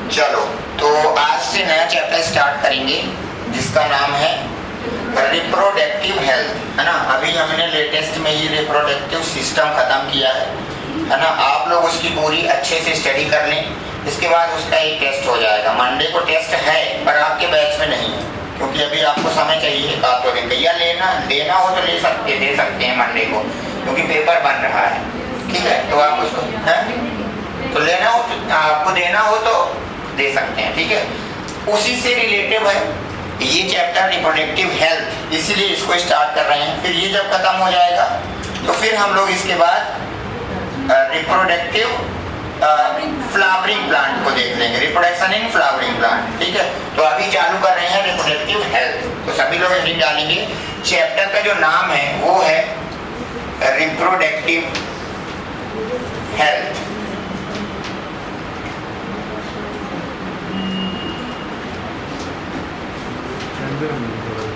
चलो तो आज से नया चैप्टर स्टार्ट करेंगे जिसका नाम है रिप्रोडक्टिव हेल्थ, है ना। अभी हमने लेटेस्ट में ही रिप्रोडक्टिव सिस्टम खत्म किया है ना। आप लोग उसकी पूरी अच्छे से स्टडी कर लें, इसके बाद उसका एक टेस्ट हो जाएगा। मंडे को टेस्ट है पर आपके बैच में नहीं है, क्योंकि अभी आपको समय चाहिए एक आध दो दिन का, या देना हो तो दे सकते हैं मंडे को, क्योंकि पेपर बन रहा है। ठीक है, तो आप उसको तो लेना हो तो आपको देना हो तो दे सकते हैं। ठीक है, उसी से रिलेटिव है ये चैप्टर रिप्रोडक्टिव हेल्थ, इसीलिए इसको स्टार्ट कर रहे हैं। फिर ये जब खत्म हो जाएगा तो फिर हम लोग इसके बाद रिप्रोडक्टिव फ्लावरिंग प्लांट को देख लेंगे, रिप्रोडक्शन इन फ्लावरिंग प्लांट। ठीक है, तो अभी चालू कर रहे हैं रिप्रोडक्टिव हेल्थ। तो सभी लोग हेडिंग डालेंगे। चैप्टर का जो नाम है वो है रिप्रोडक्टिव हेल्थ।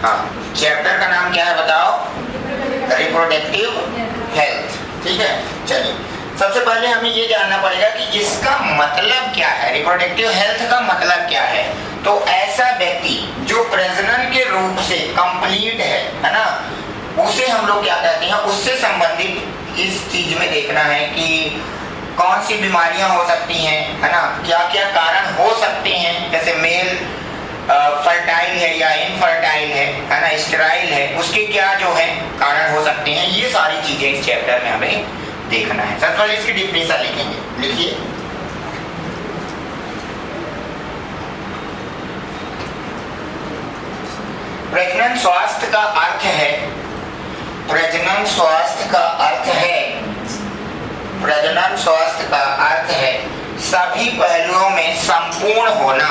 हाँ, चैप्टर का नाम क्या है बताओ? Reproductive health. ठीक है, चलिए सबसे पहले हमें ये जानना पड़ेगा कि इसका मतलब क्या है, रिप्रोडक्टिव हेल्थ का मतलब क्या है। तो ऐसा व्यक्ति जो प्रजनन के रूप से कंप्लीट है ना, उसे हम लोग क्या कहते हैं, उससे संबंधित इस चीज में देखना है कि कौन सी बीमारियां हो सकती हैं, है ना, क्या क्या कारण हो सकते हैं। जैसे मेल फर्टाइल है या इनफर्टाइल है ना, स्टेराइल है, उसके क्या जो है कारण हो सकते हैं। ये सारी चीजें इस चैप्टर में हमें देखना है। सबसे पहले इसकी डिफिनेशन लिखेंगे, लिखिए। प्रजनन स्वास्थ्य का अर्थ है, प्रजनन स्वास्थ्य का अर्थ है, प्रजनन स्वास्थ्य का अर्थ है सभी पहलुओं में संपूर्ण होना,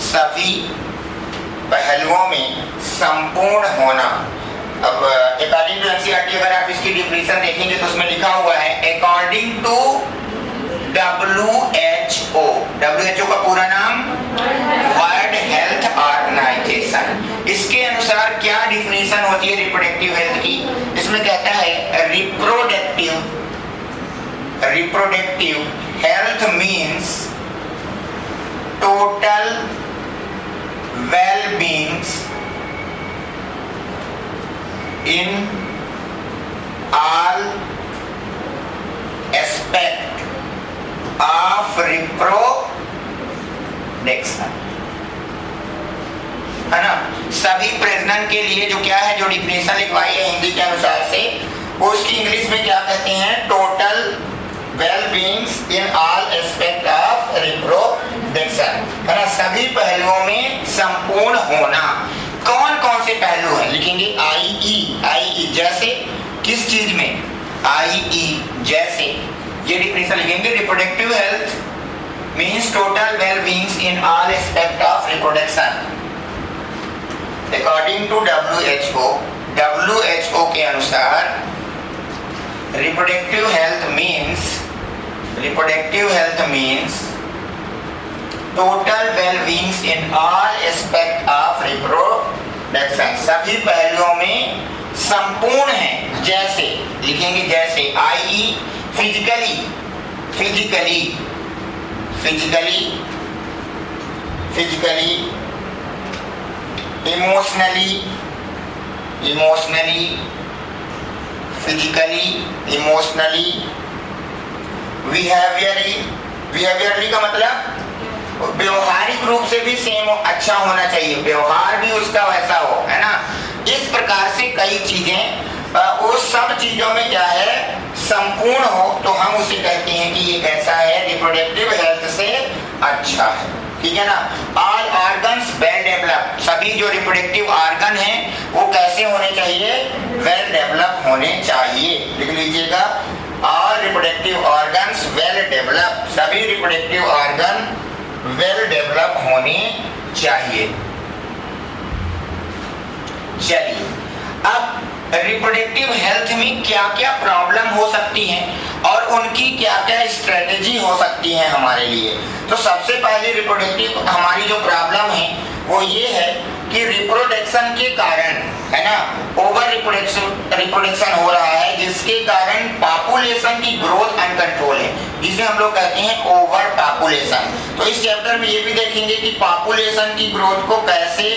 सभी पहलुओं में संपूर्ण होना। अब अकॉर्डिंग टू एनसीईआरटी अगर आप इसकी डिफिनेशन देखेंगे तो उसमें लिखा हुआ है अकॉर्डिंग टू WHO। WHO का पूरा नाम वर्ल्ड हेल्थ ऑर्गेनाइजेशन। इसके अनुसार क्या डिफिनेशन होती है रिप्रोडक्टिव हेल्थ की? इसमें कहता है reproductive health means total well-beings in all aspect of reproduction, है ना। सभी प्रजनन के लिए जो क्या है, जो डिफिनेशन लिखवाई है हिंदी के अनुसार से, वो उसकी इंग्लिश में क्या कहते हैं, total well-beings in all aspect of reproduction, है ना। सभी पहलुओं में संपूर्ण होना। कौन कौन से पहलू हैं लिखेंगे? IE जैसे, किस चीज में? IE जैसे, ये डिफिनेशन लिखेंगे। Reproductive health means total well-beings in all aspect of reproduction according to WHO के अनुसार reproductive health means total well-beings in all aspect of reproduction, सभी पहलुओं में संपूर्ण है। जैसे लिखेंगे, जैसे IE physically, emotionally, behaviorally का मतलब व्यवहारिक रूप से भी सेम अच्छा होना चाहिए, व्यवहार भी उसका वैसा हो, है ना। इस प्रकार से कई चीजें, वो सब चीजों में क्या है, संपूर्ण हो, तो हम उसे कहते हैं कि ये कैसा है, रिप्रोडक्टिव हेल्थ से अच्छा है। ठीक है ना। ऑल ऑर्गन्स वेल डेवलप, सभी जो रिप्रोडक्टिव ऑर्गन हैं वो कैसे होने चाहिए, वेल डेवलप होने चाहिए। लिख लीजिएगा, all reproductive organs well develop, सभी रिप्रोडक्टिव ऑर्गन वेल डेवलप होने चाहिए। चलिए, अब रिप्रोडक्टिव हेल्थ में क्या क्या प्रॉब्लम हो सकती हैं और उनकी क्या क्या स्ट्रेटेजी हो सकती है हमारे लिए। तो सबसे पहले रिप्रोडक्टिव हमारी जो प्रॉब्लम है वो ये है कि रिप्रोडक्शन के कारण, है ना, ओवर रिप्रोडक्शन हो रहा है, जिसके कारण पॉपुलेशन की ग्रोथ अनकंट्रोल है, जिसे हम लोग कहते हैं ओवर पॉपुलेशन। तो इस चैप्टर में ये भी देखेंगे कि पॉपुलेशन की ग्रोथ को कैसे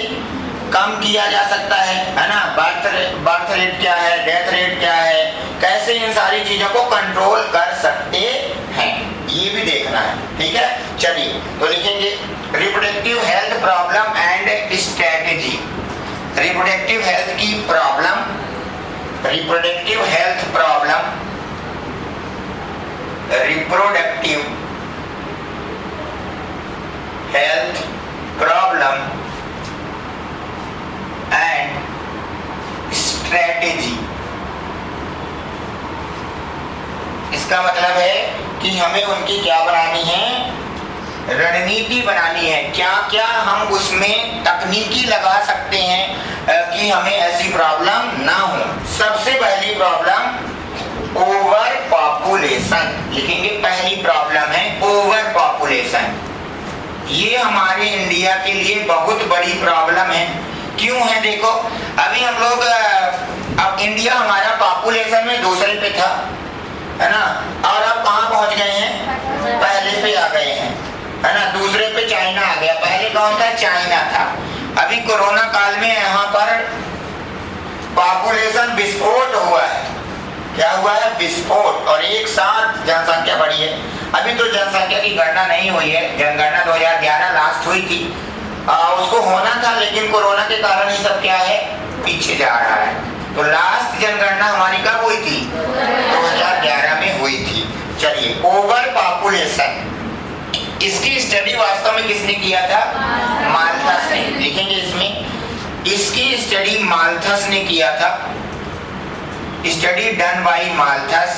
कम किया जा सकता है ना, बर्थ रेट क्या है, डेथ रेट क्या है, कैसे इन सारी चीजों को कंट्रोल कर सकते हैं, ये भी देखना है। ठीक है, चलिए तो लिखेंगे reproductive health problem and strategy. Reproductive health की problem, reproductive health problem, reproductive health problem and strategy. इसका मतलब है कि हमें उनकी क्या बनानी है, रणनीति बनानी है, क्या क्या हम उसमें तकनीकी लगा सकते हैं कि हमें ऐसी प्रॉब्लम ना हो। सबसे पहली प्रॉब्लम ओवर पॉपुलेशन, लिखेंगे पहली प्रॉब्लम है ओवर पॉपुलेशन। ये हमारे इंडिया के लिए बहुत बड़ी प्रॉब्लम है। क्यों है, देखो अभी हम लोग, अब इंडिया हमारा पॉपुलेशन में दूसरे पे था, है ना, और अब कहाँ पहुंच गए हैं, पहले पे आ गए हैं, है ना, दूसरे पे चाइना आ गया। पहले कौन था, चाइना था। अभी कोरोना काल में यहाँ पर पॉपुलेशन विस्फोट हुआ है। क्या हुआ है, विस्फोट, और एक साथ जनसंख्या बढ़ी है। अभी तो जनसंख्या की गणना नहीं हुई है, जनगणना 2011 लास्ट हुई थी, उसको होना था, लेकिन कोरोना के कारण ये सब क्या है, पीछे जा रहा है। तो लास्ट जनगणना हमारी कब हुई थी, 2011 में हुई थी। चलिए, ओवर पॉपुलेशन, इसकी स्टडी वास्तव में किसने किया था, माल्थस ने। देखेंगे इसमें, इसकी स्टडी माल्थस ने किया था, study done by Malthus.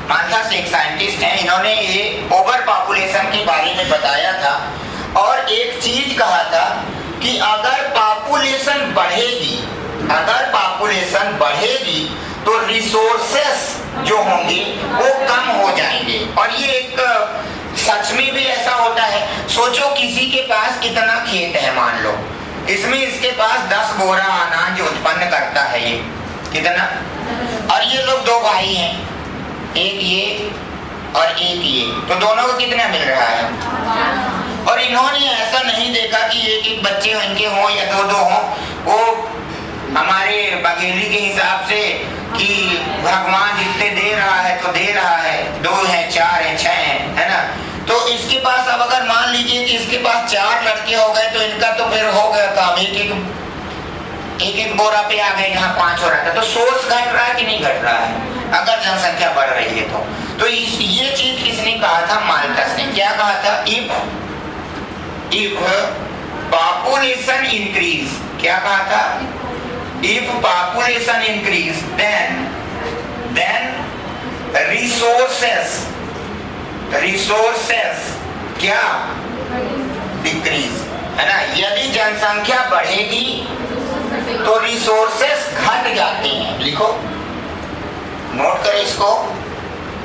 Malthus एक साइंटिस्ट हैं, इन्होंने ये ओवर पॉपुलेशन के बारे में बताया था और एक चीज कहा था कि अगर पॉपुलेशन बढ़ेगी, अगर पॉपुलेशन बढ़ेगी तो रिसोर्सेस जो होंगे वो कम हो जाएंगे। और ये एक सच में भी ऐसा होता है। सोचो किसी के पास कितना खेत है, मान लो इसमें इसके पास 10 बोरा अनाज उत्पन्न करता है, ये कितना, और ये लोग दो भाई हैं, एक ये और एक ये, तो दोनों को कितना मिल रहा है। और इन्होंने ऐसा नहीं देखा कि एक एक बच्चे इनके हों या दो दो हों, वो हमारे बघेली के हिसाब से कि भगवान जितने दे रहा है तो दे रहा है, 2 है, 4 है, 6 है ना। तो इसके पास, अब अगर मान लीजिए कि इसके पास 4 लड़के हो गए तो इनका तो फिर हो गया काम, एक एक बोरा पे आ गए जहाँ 5 हो रहा था। तो सोर्स घट रहा है कि नहीं घट रहा है, अगर जनसंख्या बढ़ रही है तो ये चीज किसने कहा था, माल्थस ने। क्या कहा था, इफ पॉपुलेशन इंक्रीज, क्या कहा था, if population increase then resources क्या, डिक्रीज, है ना। यदि जनसंख्या बढ़ेगी तो रिसोर्सेस घट जाते हैं। लिखो, नोट करें इसको,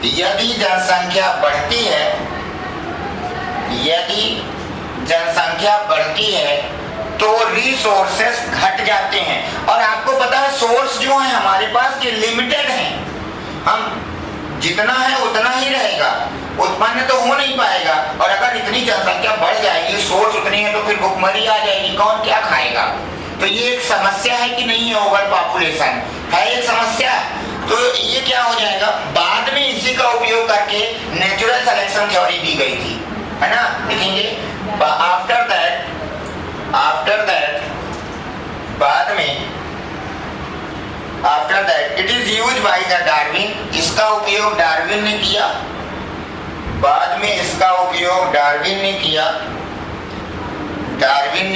यदि जनसंख्या बढ़ती है, यदि जनसंख्या बढ़ती है तो रिसोर्सेस घट जाते हैं। और आपको पता है सोर्स जो है हमारे पास ये लिमिटेड है, हम जितना है उतना ही रहेगा, उत्पन्न तो हो नहीं पाएगा। और अगर इतनी जनसंख्या बढ़ जाएगी, सोर्स उतनी है, तो फिर भुखमरी आ जाएगी, कौन क्या खाएगा। तो ये एक समस्या है कि नहीं है, ओवर पॉपुलेशन है एक समस्या। तो ये क्या हो जाएगा, बाद में इसी का उपयोग करके नेचुरल सिलेक्शन थ्योरी दी गई थी, है ना। देखेंगे after that it is used by the Darwin, इसका उपयोग डार्विन ने किया, बाद में इसका उपयोग डार्विन ने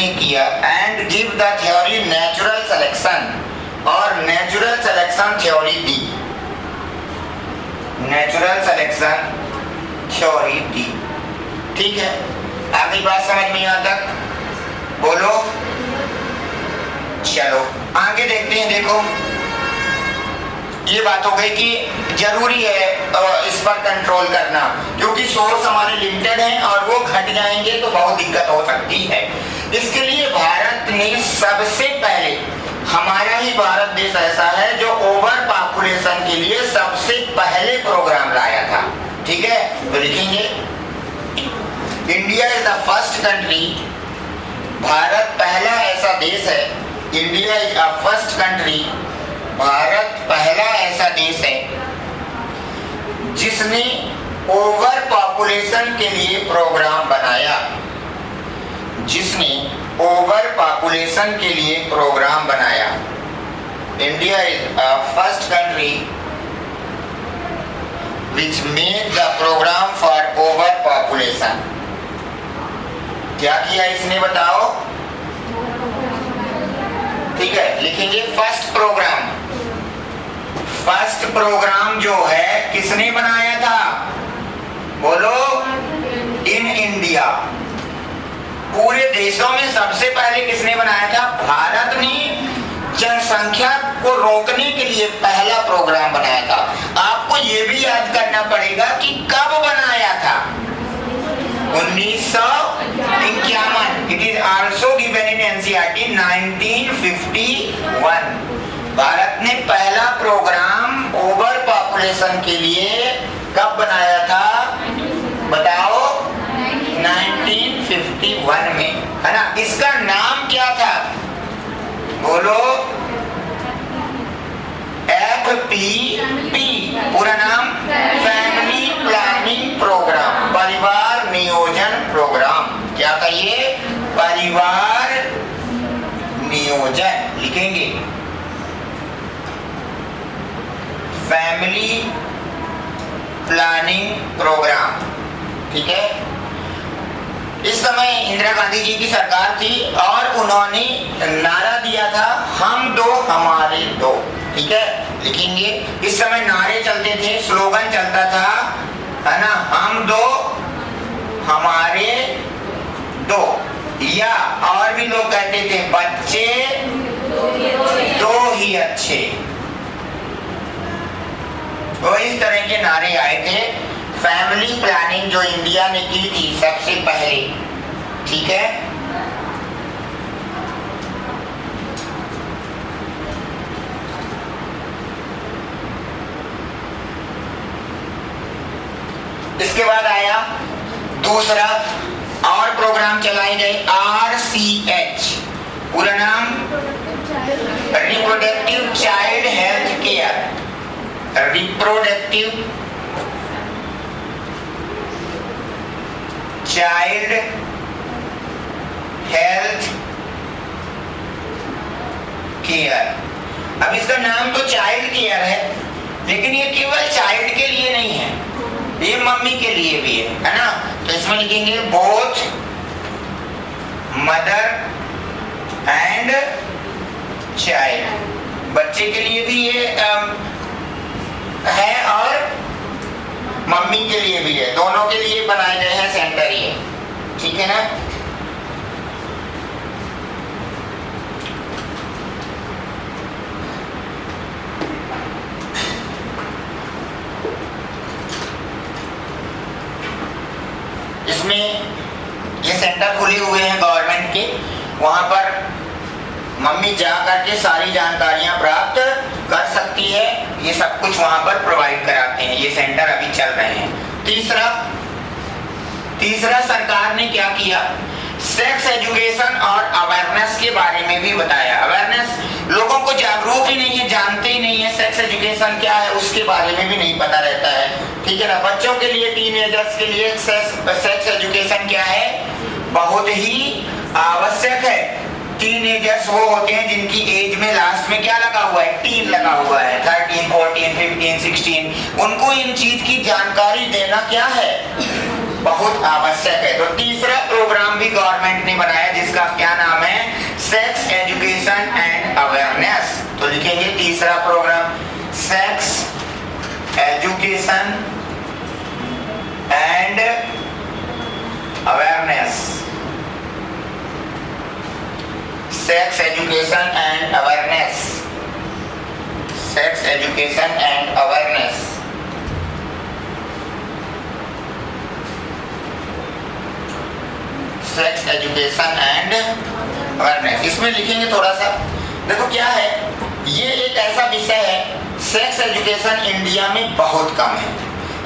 किया and give the theory natural selection, और नेचुरल सिलेक्शन थ्योरी दी, नेचुरल सिलेक्शन थ्योरी दी। ठीक है, आगे बात समझ में यहाँ तक, बोलो। चलो आगे देखते हैं। देखो ये बात हो गई कि जरूरी है इस पर कंट्रोल करना, क्योंकि सोर्स हमारे लिमिटेड हैं और वो घट जाएंगे तो बहुत दिक्कत हो सकती है। इसके लिए भारत ने सबसे पहले, हमारा ही भारत देश ऐसा है जो ओवर पॉपुलेशन के लिए सबसे पहले प्रोग्राम लाया था। ठीक है, तो लिखेंगे India is the first country, Bharat पहला ऐसा देश है, India is a first country, Bharat पहला ऐसा देश है जिसने ओवर पॉपुलेशन के लिए प्रोग्राम बनाया, जिसने ओवर पॉपुलेशन के लिए प्रोग्राम बनाया। India is a first country which made the programme for over population. क्या किया इसने बताओ? ठीक है, लिखेंगे फर्स्ट प्रोग्राम। फर्स्ट प्रोग्राम जो है किसने बनाया था? बोलो। इन इंडिया, पूरे देशों में सबसे पहले किसने बनाया था? भारत ने जनसंख्या को रोकने के लिए पहला प्रोग्राम बनाया था। आपको यह भी याद करना पड़ेगा कि कब बनाया था। 1951। It is also given in NCERT 1951। Bharat ने पहला प्रोग्राम ओवर पॉपुलेशन के लिए कब बनाया था? बताओ। 1951 में, है ना। इसका नाम क्या था? बोलो। FPP, पूरा नाम फैमिली प्लानिंग प्रोग्राम, परिवार नियोजन प्रोग्राम। क्या था ये? परिवार नियोजन लिखेंगे, फैमिली प्लानिंग प्रोग्राम। ठीक है, इस समय इंदिरा गांधी जी की सरकार थी और उन्होंने नारा दिया था, हम दो हमारे दो। ठीक है, लिखेंगे इस समय नारे चलते थे, स्लोगन चलता था, है ना, हम दो हमारे दो, या और भी लोग कहते थे बच्चे दो ही अच्छे। तो इस तरह के नारे आए थे। फैमिली प्लानिंग जो इंडिया ने की थी सबसे पहले। ठीक है, इसके बाद आया दूसरा और प्रोग्राम चलाए गए, RCH, पूरा नाम reproductive child health care. Reproductive child health care. अब इसका नाम तो चाइल्ड केयर है, लेकिन ये केवल चाइल्ड के लिए नहीं है, ये मम्मी के लिए भी है ना। तो इसमें लिखेंगे बोथ मदर एंड चाइल्ड, बच्चे के लिए भी ये है और मम्मी के लिए भी है, दोनों के लिए बनाए गए हैं सेंटर ये। ठीक है ना। इसमें ये सेंटर खुले हुए हैं गवर्नमेंट के, वहां पर मम्मी जा करके सारी जानकारियां प्राप्त कर सकती है। ये सब कुछ वहां पर प्रोवाइड कराते हैं, ये सेंटर अभी चल रहे हैं। तीसरा सरकार ने क्या किया? सेक्स एजुकेशन और अवेयरनेस के बारे में भी बताया। अवेयरनेस, लोगों को जागरूक ही नहीं है, जानते ही नहीं है सेक्स एजुकेशन क्या है, उसके बारे में भी नहीं पता रहता है। ठीक है ना। बच्चों के लिए, टीनेजर्स के लिए सेक्स एजुकेशन क्या है? बहुत ही आवश्यक है। टीनेजर्स वो होते हैं जिनकी एज में लास्ट में क्या लगा हुआ है? टीन लगा हुआ है, 13, 14, 15, 16। उनको इन चीज की जानकारी देना क्या है? बहुत आवश्यक है। तो तीसरा प्रोग्राम भी गवर्नमेंट ने बनाया जिसका क्या नाम है? Sex education and awareness. तो लिखेंगे तीसरा programme sex education and awareness. Sex education and awareness, sex education and awareness. Sex education and awareness, इसमें लिखेंगे थोड़ा सा। देखो क्या है, ये एक ऐसा विषय है, सेक्स एजुकेशन इंडिया में बहुत कम है।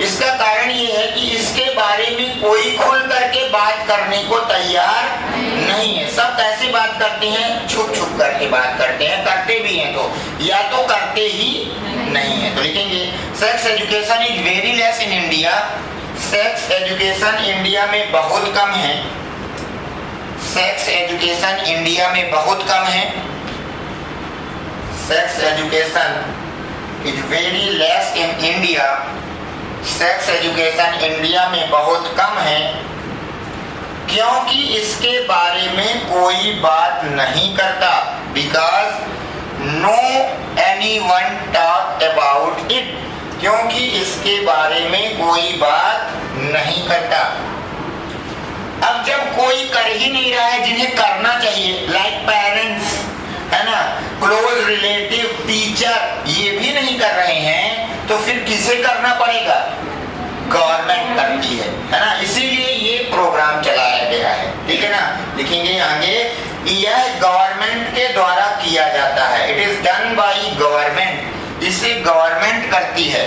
इसका कारण ये है कि इसके बारे में कोई खुल करके बात करने को तैयार नहीं है। सब कैसे बात करते हैं, छुप छुप करके बात करते हैं, करते भी हैं तो, या तो करते ही नहीं है। तो लिखेंगे sex education is very less in India. Sex education India में बहुत कम है। सेक्स एजुकेशन इंडिया में बहुत कम है। Sex education is very less in India. Sex education India में बहुत कम है क्योंकि इसके बारे में कोई बात नहीं करता। Because no anyone talk about it, क्योंकि इसके बारे में कोई बात नहीं करता। अब जब कोई कर ही नहीं रहा है जिन्हें करना चाहिए, लाइक पेरेंट्स, है ना, क्लोज रिलेटिव, टीचर, ये भी नहीं कर रहे हैं, तो फिर किसे करना पड़ेगा, गवर्नमेंट करती है ना। इसीलिए ये प्रोग्राम चलाया गया है, ठीक है ना। लिखेंगे आगे, यह गवर्नमेंट के द्वारा किया जाता है। It is done by government, इसे गवर्नमेंट करती है।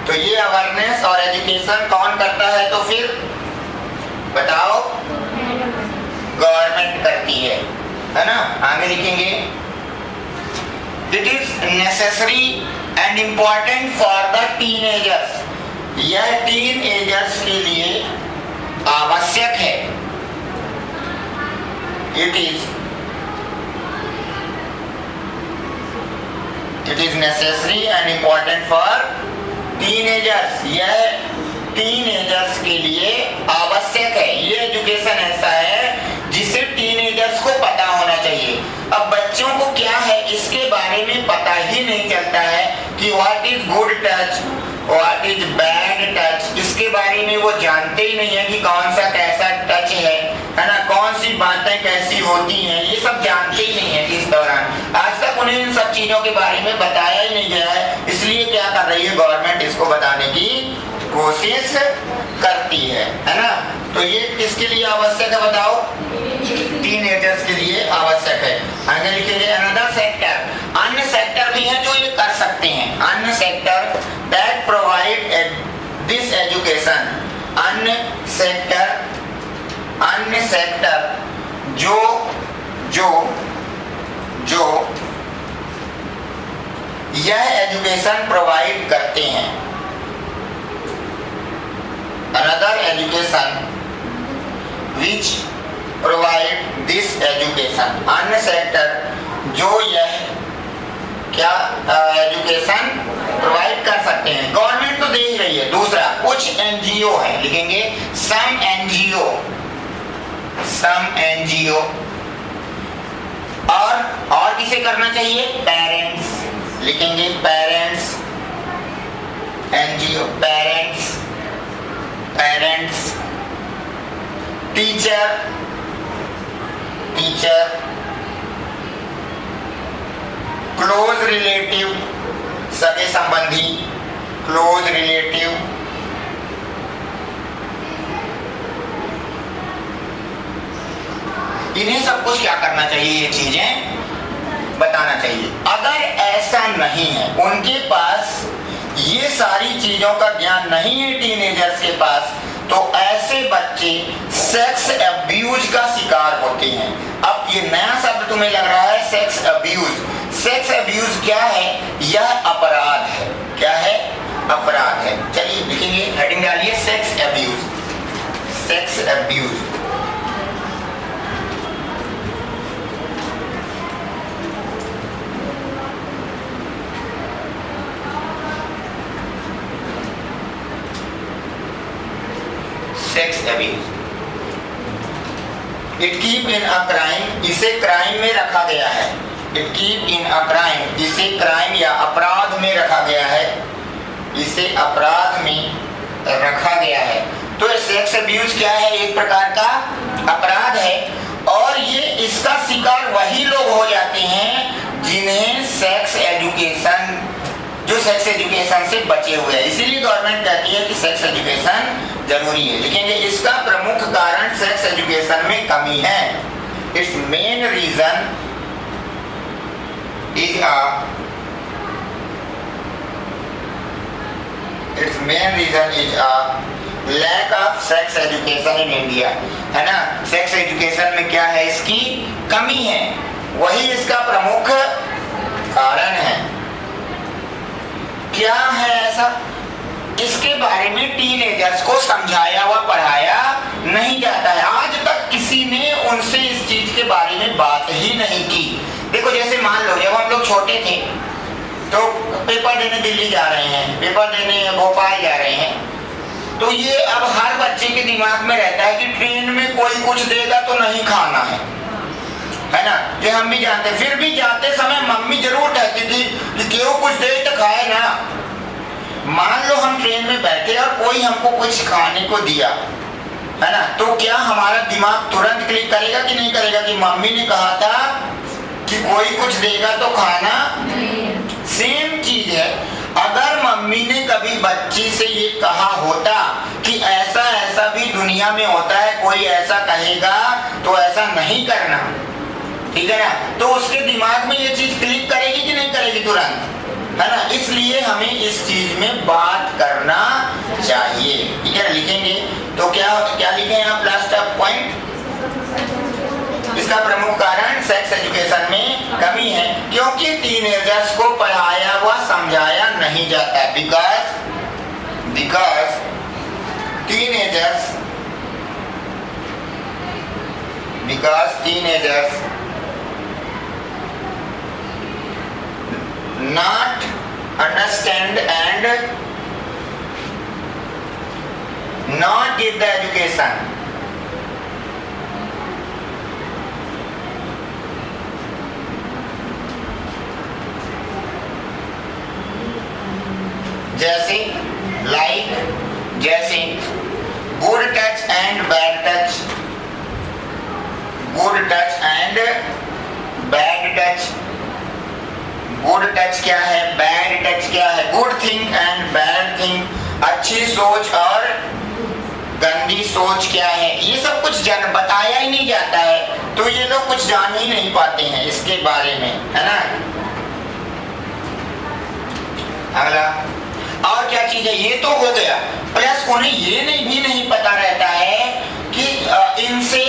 तो ये अवेयरनेस और एजुकेशन कौन करता है, तो फिर बताओ, गवर्नमेंट करती है ना। आगे लिखेंगे, it is necessary and important for the teenagers. यह टीनेजर्स के लिए आवश्यक है। It is necessary and important for teenagers. यह टीनेजर्स के लिए आवश्यक है। ये एजुकेशन ऐसा है जिसे टीनेजर्स को पता होना चाहिए। अब बच्चों को क्या है, इसके बारे में पता ही नहीं चलता है कि what is good touch, what is bad touch. इसके बारे में वो जानते ही नहीं है कि कौन सा कैसा टच है ना, कौन सी बातें कैसी होती हैं, ये सब जानते ही नहीं है इस दौरान। आज तक उन्हें इन सब चीजों के बारे में बताया ही नहीं गया है। इसलिए क्या कर रही है गवर्नमेंट, इसको बताने की कोशिश करती है ना। तो ये किसके लिए आवश्यक है बताओ, टीनेजर्स के लिए आवश्यक है। आगे लिखेंगे अनदर सेक्टर, अन्य सेक्टर भी हैं जो ये कर सकते हैं। अन्य sector that provide this education. अन्य सेक्टर जो यह एजुकेशन प्रोवाइड करते हैं। Another education which provide this education। अन्य सेक्टर जो यह क्या एजुकेशन प्रोवाइड कर सकते हैं। गवर्नमेंट तो दे ही रही है। दूसरा, कुछ एनजीओ है, लिखेंगे सम एनजीओ। और किसे करना चाहिए, पेरेंट्स, लिखेंगे parents, NGO, parents, teacher, close relative, सगे संबंधी, क्लोज रिलेटिव, इन्हें सब कुछ क्या करना चाहिए, ये चीजें बताना चाहिए। अगर ऐसा नहीं है, उनके पास ये सारी चीजों का ज्ञान नहीं है टीनेजर्स के पास, तो ऐसे बच्चे सेक्स अब्यूज का शिकार होते हैं। अब ये नया शब्द तुम्हें लग रहा है, सेक्स अब्यूज। सेक्स अब्यूज क्या है, यह अपराध है। क्या है, अपराध है। चलिए लिखेंगे, हेडिंग डालिए sex abuse. Sex abuse, sex abuse. It keep in a crime, इसे क्राइम में रखा गया है। It keep in a crime, इसे क्राइम या अपराध में रखा गया है। इसे अपराध में रखा गया है। तो सेक्स अब्यूज क्या है, एक प्रकार का अपराध है। और ये इसका शिकार वही लोग हो जाते हैं जिन्हें सेक्स एजुकेशन, जो सेक्स एजुकेशन से बचे हुए हैं। इसीलिए गवर्नमेंट कहती है कि सेक्स एजुकेशन जरूरी है। लिखेंगे इसका प्रमुख कारण सेक्स एजुकेशन में कमी है। Its main reason is lack of sex education in India, है ना। सेक्स एजुकेशन में क्या है, इसकी कमी है, वही इसका प्रमुख कारण है। क्या है ऐसा, इसके बारे में टीनेजर्स को समझाया व पढ़ाया नहीं जाता है। आज तक किसी ने उनसे इस चीज के बारे में बात ही नहीं की। देखो जैसे मान लो जब हम लोग छोटे थे तो पेपर देने दिल्ली जा रहे हैं, पेपर देने भोपाल जा रहे हैं, तो ये अब हर बच्चे के दिमाग में रहता है कि ट्रेन में कोई कुछ देगा तो नहीं खाना है ना। ये हम भी जानते, फिर भी जाते समय मम्मी जरूर कहती थी कि क्यों कुछ दे तो खाए ना। मान लो हम ट्रेन में बैठे और कोई हमको कुछ खाने को दिया, है ना, तो क्या हमारा दिमाग तुरंत क्लिक करेगा कि नहीं करेगा कि मम्मी ने कहा था कि कोई कुछ देगा तो खाना। सेम चीज है, अगर मम्मी ने कभी बच्ची से ये कहा होता कि ऐसा ऐसा भी दुनिया में होता है, कोई ऐसा कहेगा तो ऐसा नहीं करना, ठीक है ना, तो उसके दिमाग में ये चीज क्लिक करेगी कि नहीं करेगी तुरंत, है ना। इसलिए हमें इस चीज में बात करना चाहिए, ठीक है। लिखेंगे तो क्या क्या लिखें आप लास्ट पॉइंट, इसका प्रमुख कारण सेक्स एजुकेशन में कमी है क्योंकि टीनेजर्स को पढ़ाया व समझाया नहीं जाता है। Because teenagers not understand and not give the education. जैसे good touch and bad touch, good touch and bad touch. Good touch क्या है, बैड टच क्या है, good thing and bad thing, अच्छी सोच और गंदी सोच क्या है, ये सब कुछ बताया ही नहीं जाता है, तो ये लोग कुछ जान ही नहीं पाते हैं इसके बारे में, है ना। अगला और क्या चीज है, ये तो हो गया, प्लस उन्हें ये भी नहीं पता रहता है कि इनसे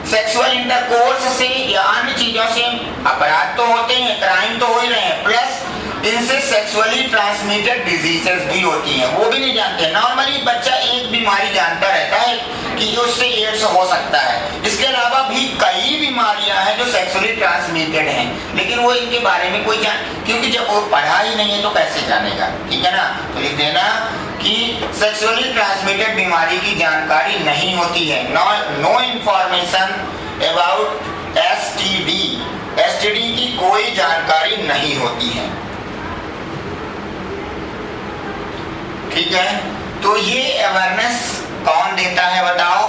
सेक्सुअल इंटरकोर्स से या अन्य चीजों से अपराध तो होते हैं, क्राइम तो हो ही रहे हैं, प्लस इनसे सेक्सुअली ट्रांसमिटेड डिजीजेस भी होती हैं, वो भी नहीं जानते। नॉर्मली बच्चा एक बीमारी जानता रहता है कि उससे एड्स हो सकता है, इसके अलावा भी कई बीमारियां हैं जो सेक्सुअली ट्रांसमिटेड हैं, लेकिन वो इनके बारे में कोई क्योंकि जब वो पढ़ा ही नहीं है तो कैसे जानेगा, ठीक है ना। तो लिख देना कि सेक्सुअली ट्रांसमिटेड बीमारी की जानकारी नहीं होती है। नो इंफॉर्मेशन अबाउट एसटीडी की कोई जानकारी नहीं होती है, ठीक है। तो ये अवेयरनेस कौन देता है बताओ,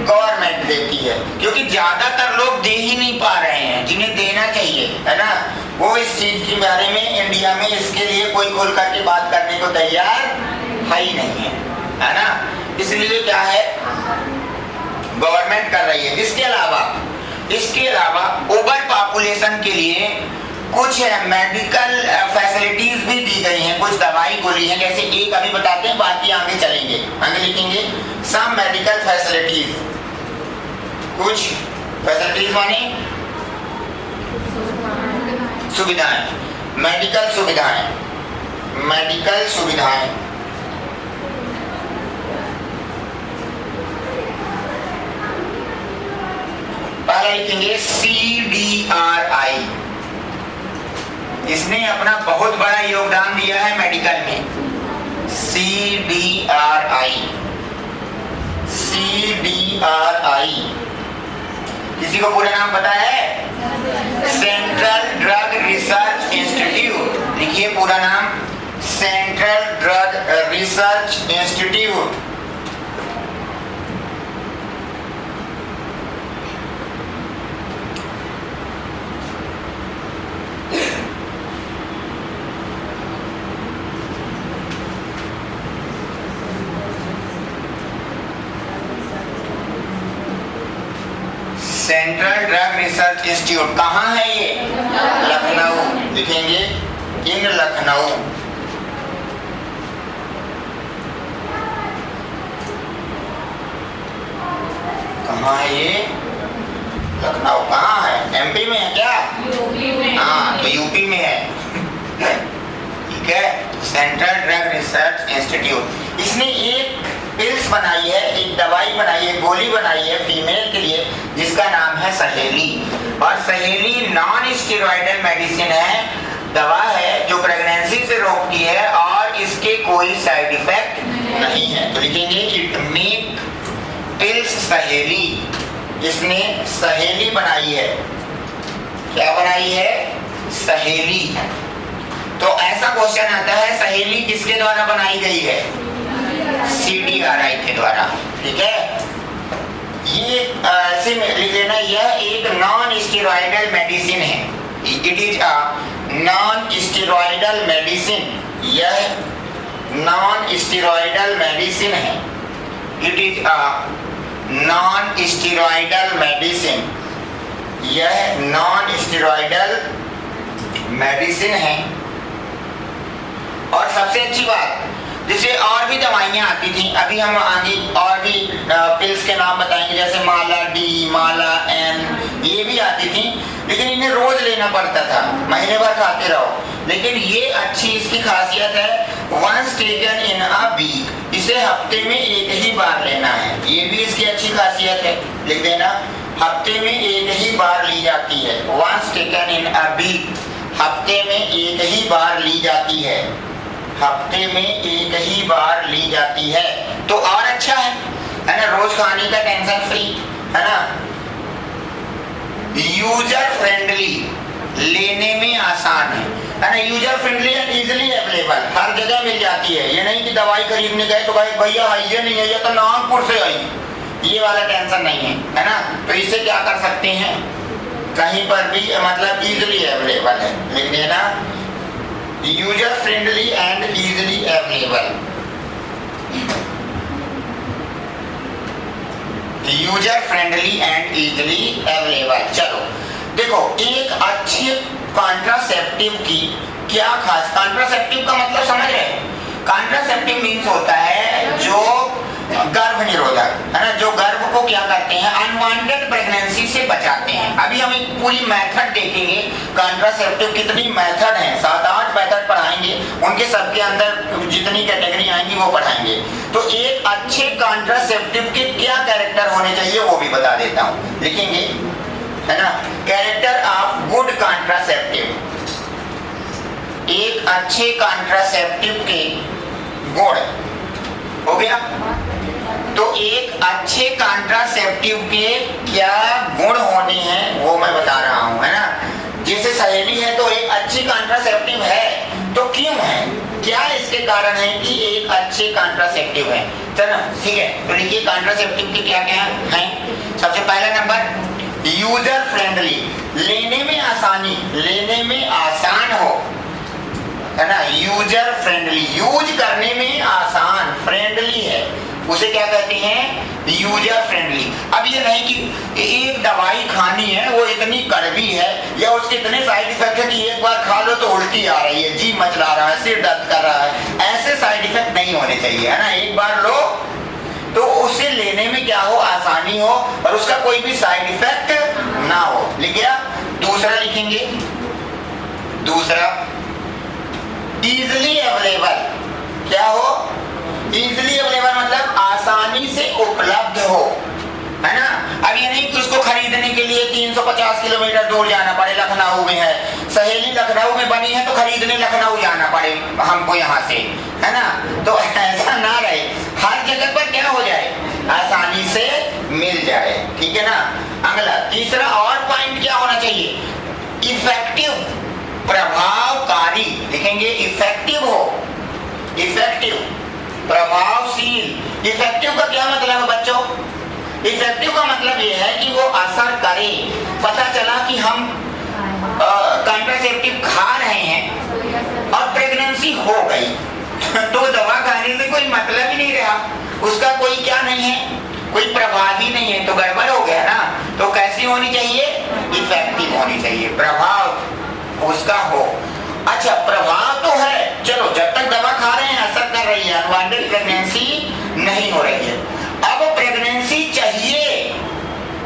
गवर्नमेंट देती है, क्योंकि ज्यादातर लोग दे ही नहीं पा रहे हैं जिन्हें देना चाहिए, है ना। वो इस चीज के बारे में इंडिया में इसके लिए कोई खुल करके बात करने को तैयार है ही नहीं है ना। इसलिए क्या है, गवर्नमेंट कर रही है। इसके अलावा ओवर पॉपुलेशन के लिए कुछ मेडिकल फैसिलिटीज भी दी गई हैं, कुछ दवाई गोली है, जैसे एक अभी बताते हैं, बाकी आगे चलेंगे, आगे लिखेंगे सम मेडिकल फैसिलिटीज। कुछ फैसिलिटीज माने सुविधाएं, मेडिकल सुविधाएं। पहला लिखेंगे CDRI, इसने अपना बहुत बड़ा योगदान दिया है मेडिकल में। CDRI किसी को पूरा नाम पता है? Central drug research institute. लिखिए पूरा नाम, central drug research institute. Central drug research institute कहाँ है ये? लखनऊ। लिखेंगे इन लखनऊ। कहाँ है ये? लखनऊ। कहाँ है? एमपी में है क्या? यूपी में। हाँ तो यूपी में है। ठीक है, सेंट्रल ड्रग रिसर्च इंस्टीट्यूट। इसने एक पिल्स बनाई है, एक दवाई बनाई है, गोली बनाई है फीमेल के लिए, जिसका नाम है सहेली। और सहेली नॉन स्टेरॉयडल मेडिसिन है, दवा है जो प्रेगनेंसी से रोकती है और इसके कोई साइड इफेक्ट नहीं है। तो लिखेंगे इट मेक पिल्स सहेली। इसने सहेली बनाई है। क्या बनाई है? सहेली। तो ऐसा क्वेश्चन आता है, सहेली किसके द्वारा बनाई गई है? CDRI के द्वारा। ठीक है, ये ऐसे लिख लेना, यह एक नॉन स्टेरॉयडल मेडिसिन है। It is a non steroidal medicine. यह नॉन स्टेरॉयडल मेडिसिन है। It is a non steroidal medicine. यह नॉन स्टेरॉयडल मेडिसिन है। और सबसे अच्छी बात, जैसे और भी दवाइयाँ आती थी, अभी हम आगे और भी पिल्स के नाम बताएंगे, जैसे माला डी, माला एन, ये भी आती थी, लेकिन इन्हें रोज लेना पड़ता था, महीने भर खाते रहो। लेकिन ये अच्छी इसकी खासियत है, once taken in a week, इसे हफ्ते में एक ही बार लेना है। ये भी इसकी अच्छी खासियत है, लिख देना, हफ्ते में एक ही बार ली जाती है। Once taken in a week, हफ्ते में एक ही बार ली जाती है। हफ्ते में एक ही बार ली जाती है, तो और अच्छा है ना, रोज खाने का टेंशन फ्री, है ना। यूजर फ्रेंडली, लेने में आसान है ना। User friendly and easily available, हर जगह मिल जाती है। ये नहीं कि दवाई खरीदने गए तो भाई भैया ये नहीं है, ये तो नागपुर से आई, ये वाला टेंशन नहीं है ना। तो इसे क्या कर सकते हैं, कहीं पर भी, मतलब इजीली अवेलेबल है, लिख देना user friendly and easily available. User friendly and easily available. चलो देखो, एक अच्छे कॉन्ट्रासेप्टिव की क्या खास, कॉन्ट्रासेप्टिव का मतलब समझ रहे हैं? कॉन्ट्रासेप्टिव मीन्स होता है जो गर्भ निरोधक, है ना, जो गर्भ को क्या करते हैं, अनवांटेड प्रेगनेंसी से बचाते हैं। अभी हम एक पूरी मेथड देखेंगे कॉन्ट्रासेप्टिव, कितनी मेथड हैं, 7-8 मेथड पढ़ाएंगे, उनके सबके अंदर जितनी कैटेगरी आएंगी वो पढ़ाएंगे। तो एक अच्छे कॉन्ट्रासेप्टिव के क्या कैरेक्टर होने चाहिए वो भी बता देता हूँ, लिखेंगे, है ना। कैरेक्टर ऑफ गुड कॉन्ट्रासेप्टिव, एक अच्छे कॉन्ट्रासेप्टिव के गुण, हो गया। तो एक अच्छे कॉन्ट्रासेप्टिव के क्या गुण होने हैं वो मैं बता रहा हूं, है ना। जैसे सहेली है तो एक अच्छी कॉन्ट्रासेप्टिव है, तो क्यों है, क्या इसके कारण है कि एक अच्छे कॉन्ट्रासेप्टिव है। चलो ठीक है, तो देखिए कॉन्ट्रासेप्टिव के क्या क्या हैं। सबसे पहला नंबर यूजर फ्रेंडली, लेने में आसानी, लेने में आसान हो, है ना। यूजर फ्रेंडली, यूज करने में आसान, फ्रेंडली है, उसे क्या कहते हैं, यूजर फ्रेंडली। अब ये नहीं कि एक दवाई खानी है वो इतनी कड़वी है या उसके इतने साइड इफेक्ट है कि एक बार खा लो तो उल्टी आ रही है, जी मचला रहा है, सिर दर्द कर रहा है, ऐसे साइड इफेक्ट नहीं होने चाहिए, है ना। एक बार लो तो उसे लेने में क्या हो, आसानी हो और उसका कोई भी साइड इफेक्ट ना हो, लिख गया। दूसरा लिखेंगे, दूसरा इजिली अवेलेबल, क्या हो, इजिली अवेलेबल मतलब आसानी से उपलब्ध हो, है ना। अब ये नहीं कि उसको खरीदने के लिए 350 किलोमीटर दूर जाना पड़े, लखनऊ में है, सहेली लखनऊ में बनी है तो खरीदने लखनऊ जाना पड़े हमको यहाँ से, है ना। तो ऐसा ना रहे, हर जगह पर क्या हो जाए, आसानी से मिल जाए, ठीक है ना। अगला तीसरा और पॉइंट क्या होना चाहिए, इफेक्टिव, प्रभावकारी, लिखेंगे इफेक्टिव हो, इफेक्टिव, प्रभावशील। इफेक्टिव का क्या मतलब है बच्चों, इफेक्टिव का मतलब ये है कि वो असर करे। पता चला कि हम कॉन्ट्रासेप्टिव खा रहे हैं और प्रेगनेंसी हो गई तो दवा खाने से कोई मतलब ही नहीं रहा, उसका कोई क्या नहीं है, कोई प्रभाव ही नहीं है तो गड़बड़ हो गया ना। तो कैसी होनी चाहिए? इफेक्टिव होनी चाहिए, प्रभाव उसका हो। अच्छा, प्रभाव तो है, चलो जब तक दवा खा रहे हैं असर कर रही है, अनवांटेड प्रेगनेंसी नहीं हो रही है। अब प्रेगनेंसी चाहिए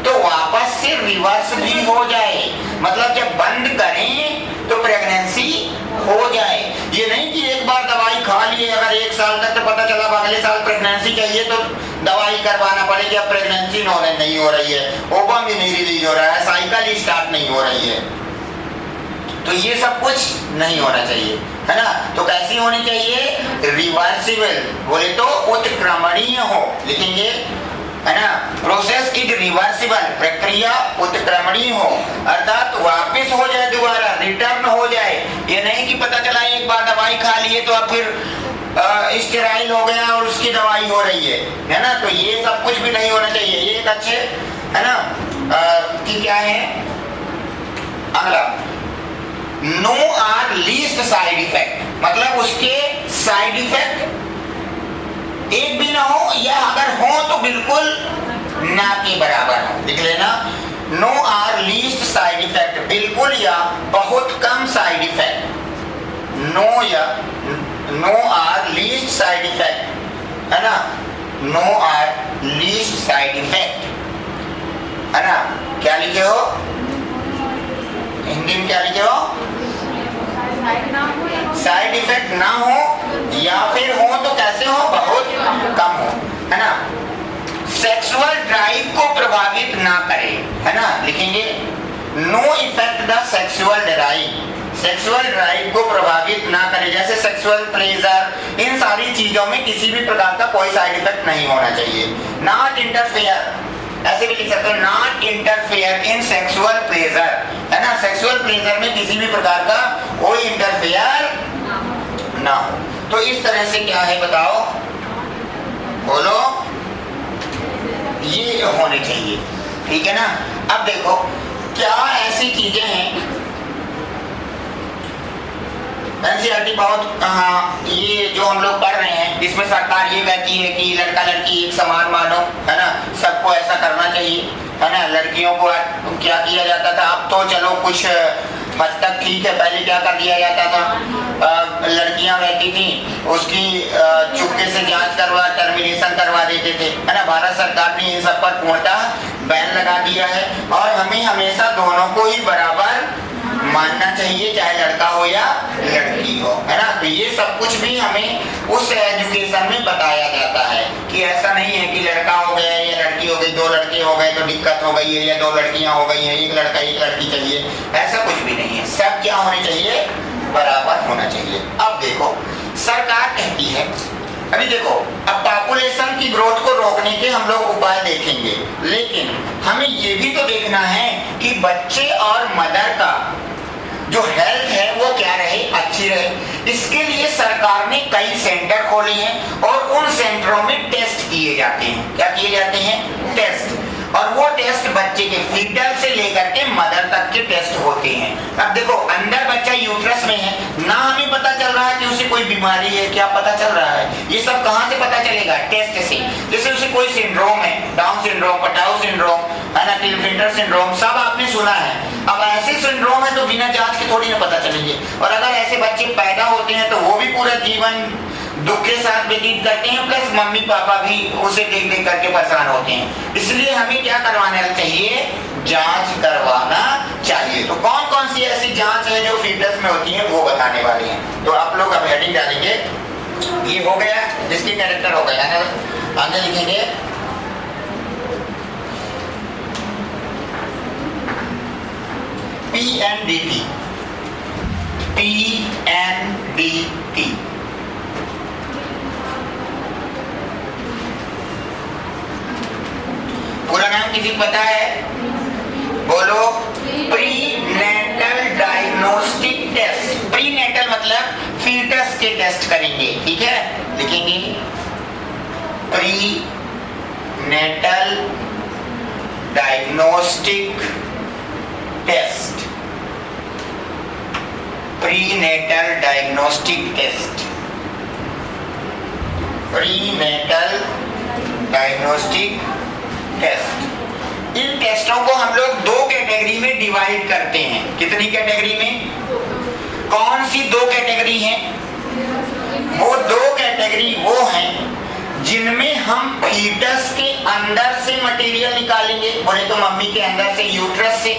तो वापस से रिवर्स भी हो जाए, मतलब जब बंद करें तो प्रेगनेंसी हो जाए। ये नहीं कि एक बार दवाई खा लिए, अगर 1 साल तक तो पता चला अगले साल प्रेगनेंसी चाहिए तो दवाई करवाना पड़ेगी, अब प्रेगनेंसी नहीं हो रही है, ओवम भी नहीं रिलीज हो रहा है, साइकिल स्टार्ट नहीं हो रही है। तो ये सब कुछ नहीं होना चाहिए, है ना। तो कैसी होनी चाहिए? रिवर्सिबल, बोले तो उत्क्रमणीय हो, लिखेंगे, है ना। प्रोसेस की रिवर्सिबल, प्रक्रिया उत्क्रमणीय हो, अर्थात वापस हो जाए, दोबारा रिटर्न हो जाए। ये नहीं कि पता चला एक बार दवाई खा लिए तो अब फिर स्टेराइल हो गया और उसकी दवाई हो रही है ना। तो ये सब कुछ भी नहीं होना चाहिए। ये एक अच्छे, है ना, कि क्या है अगला, no or least side effect, मतलब उसके साइड इफेक्ट एक भी ना हो, या अगर हो तो बिल्कुल ना के बराबर हो। लिख लेना, no or least side effect, बिल्कुल या बहुत कम side effect. No or least side effect, है ना, no or least side effect, है ना। क्या लिखे हो हिंदी में? क्या लिखे हो? साइड इफेक्ट ना हो, या फिर हो तो कैसे हो? बहुत कम हो, है ना। सेक्सुअल ड्राइव को प्रभावित ना करे, है ना, लिखेंगे, no effect the sexual drive, sexual drive को प्रभावित ना करे, जैसे सेक्सुअल प्लेजर, इन सारी चीजों में किसी भी प्रकार का कोई साइड इफेक्ट नहीं होना चाहिए। नॉट इंटरफेयर, ऐसे भी लिख सकते हो, not interfere in sexual pleasure, है ना। सेक्सुअल प्लेजर में किसी भी प्रकार का कोई इंटरफेयर ना हो। तो इस तरह से क्या है बताओ, बोलो, ये होने चाहिए, ठीक है ना। अब देखो क्या ऐसी चीजें हैं, एनसीईआरटी बहुत, ये जो हम लोग पढ़ रहे हैं इसमें सरकार ये कहती है कि लड़का लड़की एक समान मानो, है ना, सबको ऐसा करना चाहिए, है ना। लड़कियों को क्या किया जाता था, अब तो चलो कुछ हद तक ठीक है, पहले क्या कर दिया जाता था, लड़कियां रहती थी उसकी चुपके से जांच करवा टर्मिनेशन करवा देते थे, है ना। भारत सरकार ने इन सब पर पूर्णतः बैन लगा दिया है, और हमें हमेशा दोनों को ही बराबर मानना चाहिए, चाहे लड़का हो या लड़की हो, है ना। तो ये सब कुछ भी हमें उस एजुकेशन में बताया जाता है कि ऐसा नहीं है कि लड़का हो गया या लड़की हो गई, 2 लड़के हो गए तो दिक्कत हो गई है, या 2 लड़कियां हो गई हैं, 1 लड़का 1 लड़की चाहिए, ऐसा कुछ भी नहीं है। सब क्या होने चाहिए? बराबर होना चाहिए। अब देखो सरकार कहती है, अभी देखो, अब पॉपुलेशन की ग्रोथ को रोकने के हम लोग उपाय देखेंगे, लेकिन हमें ये भी तो देखना है कि बच्चे और मदर का जो हेल्थ है वो क्या रहे, अच्छी रहे। इसके लिए सरकार ने कई सेंटर खोले हैं, और उन सेंटरों में टेस्ट किए जाते हैं। क्या किए जाते हैं? टेस्ट। और वो टेस्ट बच्चे के फीटल से लेकर के मदर तक के टेस्ट होते हैं। अब देखो अंदर बच्चा यूट्रस में है, ना हमें पता चल रहा है कि उसे कोई बीमारी है, क्या पता चल रहा है? ये सब कहाँ से पता चलेगा? टेस्ट से। जैसे उसे कोई सिंड्रोम है, डाउन सिंड्रोम, पटाउ सिंड्रोम, है ना, क्लिफ्टर सिंड्रोम, सब आपने सुना है। अब ऐसे सिंड्रोम है तो बिना जांच के थोड़ी ना पता चलेंगे। और अगर ऐसे बच्चे पैदा होते हैं तो वो भी पूरा जीवन दुख के साथ व्यतीत करते हैं, प्लस मम्मी पापा भी उसे देख देख करके परेशान होते हैं। इसलिए हमें क्या करवाना चाहिए? जांच करवाना चाहिए। तो कौन कौन सी ऐसी जांच है जो फीटस में होती है वो बताने वाले हैं। तो आप लोग अब हेडिंग डालेंगे, ये हो गया जिसके कैरेक्टर हो गया, आगे लिखेंगे PNDT, PNDT, पूरा नाम किसी को पता है? बोलो। Prenatal diagnostic test. प्रीनेटल मतलब फीटस के टेस्ट करेंगे, ठीक है, लिखेंगे prenatal diagnostic test, prenatal diagnostic test, prenatal diagnostic test. इन टेस्टों को हम लोग दो कैटेगरी में डिवाइड करते हैं। कितनी कैटेगरी में? कौन सी दो कैटेगरी हैं? वो दो कैटेगरी वो हैं जिनमें हम फीटस के अंदर से मटेरियल निकालेंगे, बोले तो मम्मी के अंदर से, यूट्रस से,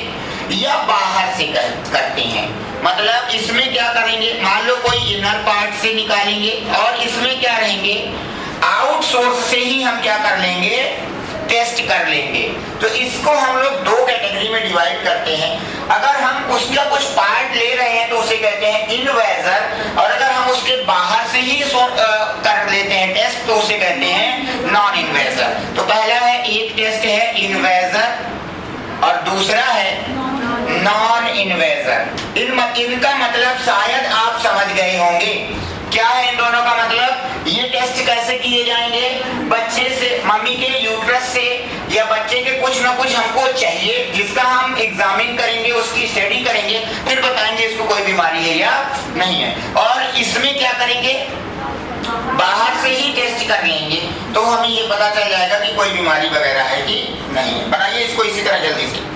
या बाहर से करते हैं। मतलब इसमें क्या करेंगे, मान लो कोई इनर पार्ट से निकालेंगे और इसमें क्या रहेंगे, आउट सोर्स से ही हम क्या कर लेंगे, टेस्ट कर लेंगे। तो इसको हम लोग दो कैटेगरी में डिवाइड करते हैं। अगर हम उसका कुछ पार्ट ले रहे हैं तो उसे कहते हैं इनवेजर, और अगर हम उसके बाहर से ही कर लेते हैं टेस्ट तो उसे कहते हैं नॉन इनवेजर। तो पहला है, एक टेस्ट है इनवेजर और दूसरा है नॉन इनवेजर। इनका मतलब शायद आप समझ गए होंगे। क्या है इन दोनों का मतलब? ये टेस्ट कैसे किए जाएंगे? बच्चे से, मम्मी के यूट्रस से या बच्चे के कुछ ना कुछ हमको चाहिए जिसका हम एग्जामिन करेंगे, उसकी स्टडी करेंगे, फिर बताएंगे इसको कोई बीमारी है या नहीं है। और इसमें क्या करेंगे, बाहर से ही टेस्ट कर लेंगे तो हमें ये पता चल जाएगा कि कोई बीमारी वगैरह है कि नहीं है। बनाइए इसको इसी तरह जल्दी से।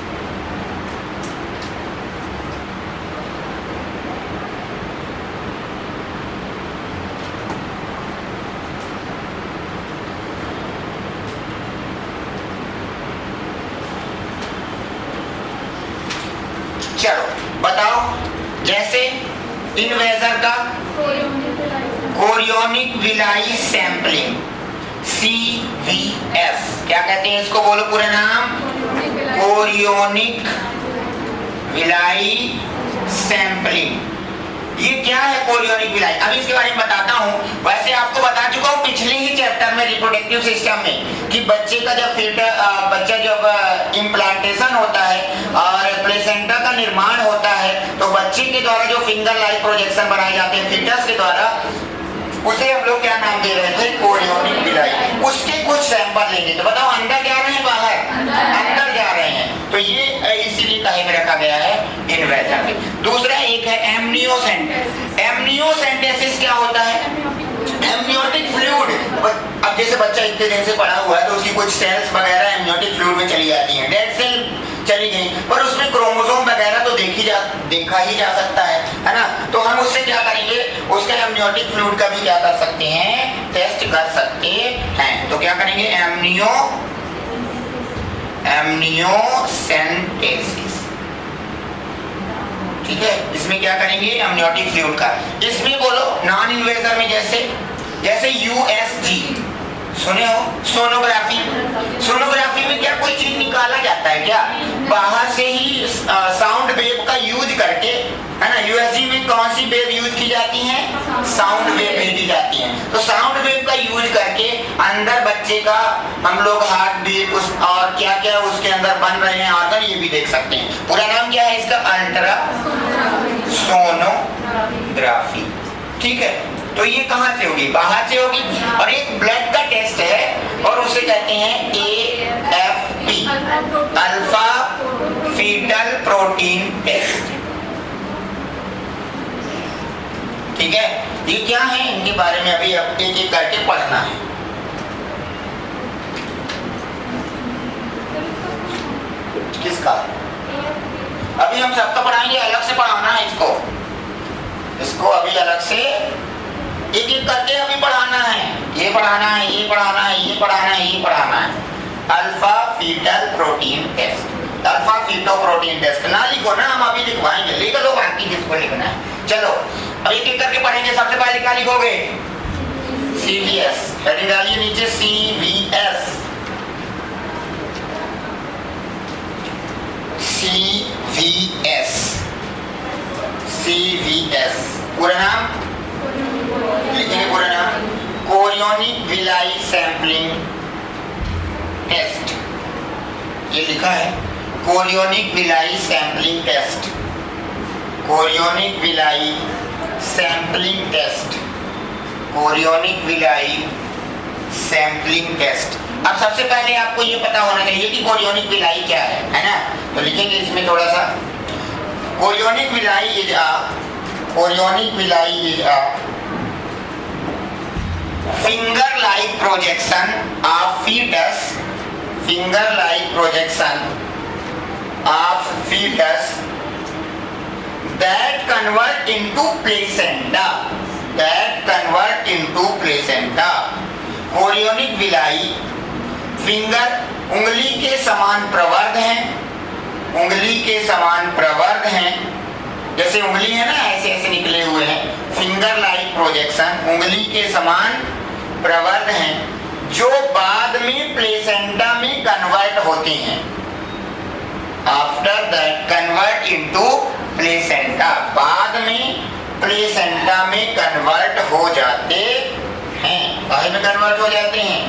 चलो बताओ, जैसे इनवेजर का कोरियोनिक विलाई सैंपलिंग, CVS, क्या कहते हैं इसको, बोलो पूरा नाम, कोरियोनिक विलाई सैंपलिंग। ये क्या है कोरियोनिक विलाई? अभी इसके बारे में बताता हूँ। वैसे आपको बता चुका हूँ पिछले ही चैप्टर में रिप्रोडक्टिव सिस्टम में कि बच्चे का जब बच्चा जब इम्प्लांटेशन होता है और प्लेसेंटा का निर्माण होता है तो बच्चे के द्वारा जो फिंगर लाइक प्रोजेक्शन बनाए जाते हैं फीटस के द्वारा, उसे हम लोग क्या नाम दे रहे थे, कोरियोनिक विलाई। उसके कुछ सैंपल लेंगे। तो बताओ अंदर जा रहे हैं बाहर? अंदर जा रहे हैं। तो ये इसीलिए कहे में रखा गया है इनवेजर। दूसरा एक है एमनियोसेंटेसिस। एमनियोसेंटेसिस क्या होता है? Amniotic fluid. अब जैसे बच्चा इतने दिन से पड़ा हुआ है तो उसकी कुछ सेल्स वगैरह एमनियोटिक फ्लूइड में चली जाती हैं, डेड सेल चली गई, पर उसमें क्रोमोसोम वगैरह तो देखा ही जा सकता है ना। तो हम उससे क्या करेंगे, उसके एमनियोटिक फ्लूइड का भी क्या कर सकते हैं, टेस्ट कर सकते हैं। तो क्या करेंगे, एमनियोसेंटेसिस, ठीक है। इसमें क्या करेंगे, एमनियोटिक फ्लूइड का। इसमें बोलो नॉन इन्वेजर में जैसे USG सुने हो, सोनोग्राफी। सोनोग्राफी में क्या कोई चीज निकाला जाता है क्या? बाहर से ही साउंड वेव का यूज करके, है ना। USG में कौन सी वेव यूज की जाती है? साउंड वेव भेजी जाती है। तो साउंड वेव का यूज करके अंदर बच्चे का हम लोग हार्ट बीट और क्या क्या उसके अंदर बन रहे हैं ऑर्गन, ये भी देख सकते हैं। पूरा नाम क्या है इसका? अल्ट्रा सोनोग्राफी, ठीक है। तो ये कहाँ से होगी? बाहर से होगी। और एक ब्लड का टेस्ट है और उसे कहते हैं AFP, alpha fetal protein test, ठीक है। ये क्या है, इनके बारे में अभी एक एक करके पढ़ना है। किसका? अभी हम सबका पढ़ाएंगे, अलग से पढ़ाना है इसको अभी अलग से एक एक करके अभी पढ़ाना है। ये पढ़ाना है, ये पढ़ाना है, ये पढ़ाना है, ये पढ़ाना है। Alpha fetal protein test, alpha feto protein test ना लिखो ना, हम अभी लिखवाएंगे, लिख लो बाकी जिसको लिखना है। चलो अब एक एक करके पढ़ेंगे। सबसे पहले क्या लिखोगे? CVS, हेडिंग डालिए नीचे CVS, CVS, पूरा नाम लिखेंगे, पूरा नाम कोरियोनिक विलाई सैंपलिंग टेस्ट। ये लिखा है chorionic villi sampling test, chorionic villi sampling test, chorionic villi sampling test. अब सबसे पहले आपको ये पता होना चाहिए कि कोरियोनिक विलाई क्या है ना। तो लिखेंगे इसमें थोड़ा सा, chorionic villi is a finger like projection of fetus finger like projection of fetus that convert into placenta, chorionic villi finger उंगली के समान प्रवर्ध हैं, जैसे उंगली है ना ऐसे ऐसे निकले हुए हैं, फिंगर लाइक प्रोजेक्शन उंगली के समान प्रवर्ध हैं जो बाद में प्लेसेंटा में कन्वर्ट होते हैं। After that convert into placenta, बाद में प्लेसेंटा में कन्वर्ट हो जाते हैं। काहे में कन्वर्ट हो जाते हैं?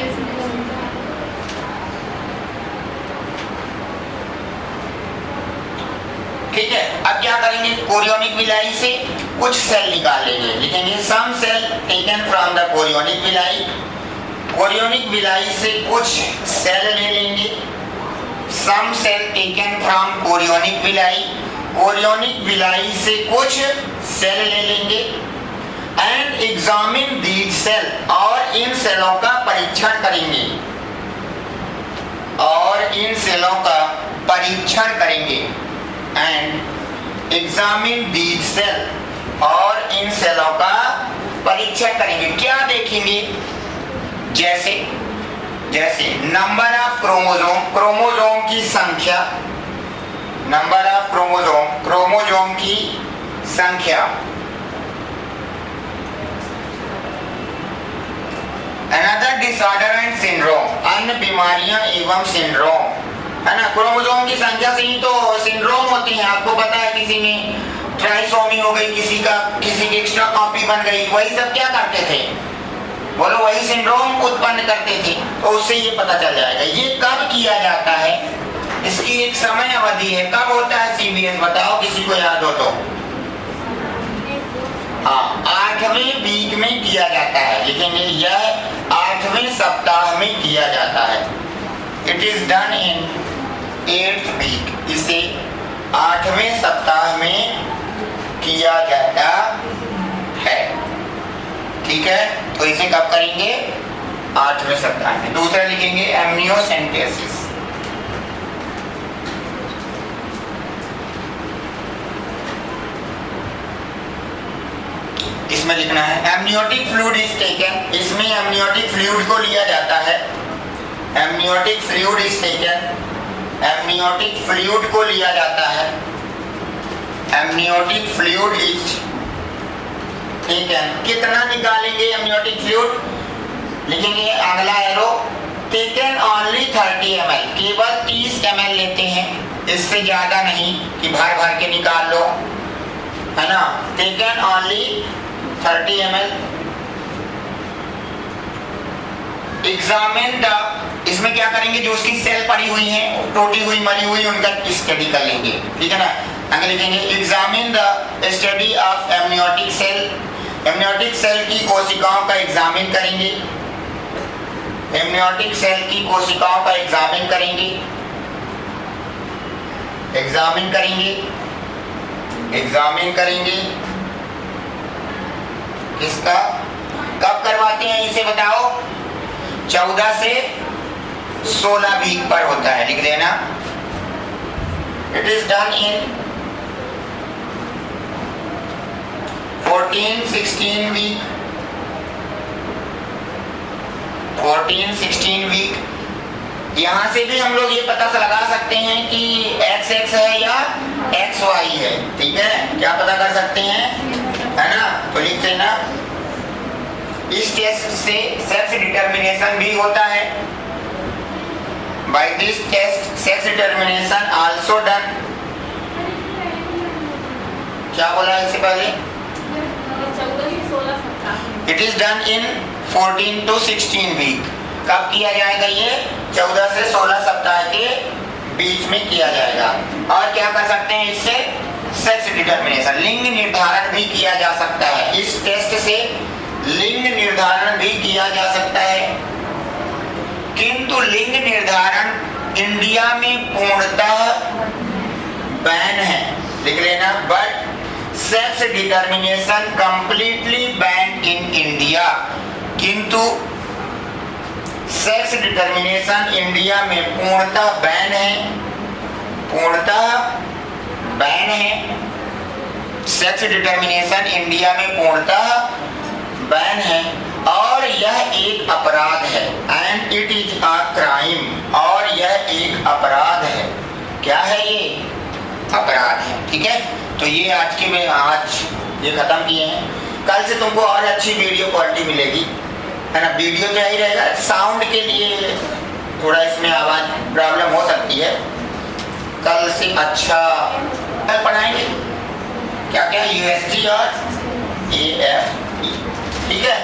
ठीक है। अब क्या करेंगे, कोरियोनिक विलाई से कुछ सेल निकाल लेंगे, लिखेंगे some cell taken from the chorionic villi, chorionic villi से कुछ सेल ले लेंगे, some cell taken from chorionic villi, chorionic villi से कुछ सेल ले लेंगे, एंड एग्जामिन दीज सेल, और इन सेलों का परीक्षण करेंगे, एंड एग्जामिन दीज सेल, और इन सेलों का परीक्षण करेंगे। क्या देखेंगे? जैसे नंबर ऑफ क्रोमोसोम की संख्या, नंबर ऑफ क्रोमोसोम की संख्या, अनदर डिसऑर्डर एंड सिंड्रोम, अन्य बीमारियां एवं सिंड्रोम, है ना। क्रोमोसोम की संख्या से ही तो सिंड्रोम होते हैं, आपको पता है, किसी में ट्राइसोमी हो गई, किसी की एक्स्ट्रा कॉपी बन गई, वही सब क्या करते थे, बोलो, वही सिंड्रोम उत्पन्न करते थे। तो उससे ये पता चल जाएगा। ये कब किया जाता है, इसकी एक समय अवधि है, कब होता है सीबीएस, बताओ किसी को याद हो तो। हाँ, 8वें वीक में किया जाता है, लिखेंगे यह 8वें सप्ताह में किया जाता है। It is done in 8th week, इसे 8वें सप्ताह में किया जाता है। ठीक है, तो इसे कब करेंगे? 8वें सप्ताह में। दूसरा लिखेंगे एमनियोसेंटेसिस, इसमें लिखना है एमनियोटिक फ्लूइड इज टेकन, इसमें एमनियोटिक फ्लूइड को लिया जाता है, amniotic fluid is taken, amniotic fluid को लिया जाता है, एमनियोटिक फ्लूइड इज टेकन। कितना निकालेंगे एमनियोटिक फ्लूइड, लिखेंगे अगला एरो, टेकन ओनली 30 ml, केवल 30 ml लेते हैं, इससे ज्यादा नहीं कि भर भर के निकाल लो, है ना। Taken only 30 ml। Examine the, इसमें क्या करेंगे, जो उसकी सेल पड़ी हुई हैं, टूटी हुई मरी हुई, उनका स्टडी कर लेंगे, ठीक है ना। आगे लिखेंगे examine the study of amniotic cell, amniotic cell की कोशिकाओं का एग्जामिन करेंगे, एमनियोटिक सेल की कोशिकाओं का एग्जामिन करेंगे, एग्जामिन करेंगे किसका, कब करवाते हैं इसे बताओ? 14 से 16 वीक पर होता है, लिख देना। It is done in 14-16 week, 14-16 week. यहां से भी हम लोग ये पता लगा सकते हैं कि XX है या XY है, ठीक है, क्या पता कर सकते हैं, है ना। तो लिख देना। इस टेस्ट से सेक्स डिटर्मिनेशन भी होता है, by this test sex determination also done. क्या बोला इससे पहले? It is done in 14 to 16 week. कब किया जाएगा ये? 14 से 16 सप्ताह के बीच में किया जाएगा। और क्या कर सकते हैं इससे? सेक्स डिटर्मिनेशन, लिंग निर्धारण भी किया जा सकता है। इस टेस्ट से लिंग निर्धारण भी किया जा सकता है, किंतु लिंग निर्धारण इंडिया में पूर्णतः बैन है, लिख लेना। But sex determination completely ban in India, किंतु सेक्स डिटर्मिनेशन इंडिया में पूर्णतः बैन है, पूर्णतः बैन है। सेक्स डिटर्मिनेशन इंडिया में पूर्णतः बैन है और यह एक अपराध है, and it is a crime, और यह एक अपराध है। क्या है ये? अपराध है। ठीक है, तो ये आज ये खत्म किए हैं। कल से तुमको और अच्छी वीडियो क्वालिटी मिलेगी, है ना। वीडियो तो यही रहेगा, साउंड के लिए थोड़ा इसमें आवाज प्रॉब्लम हो सकती है। कल से अच्छा पढ़ाएंगे, क्या क्या, USG और AFE। ठीक है।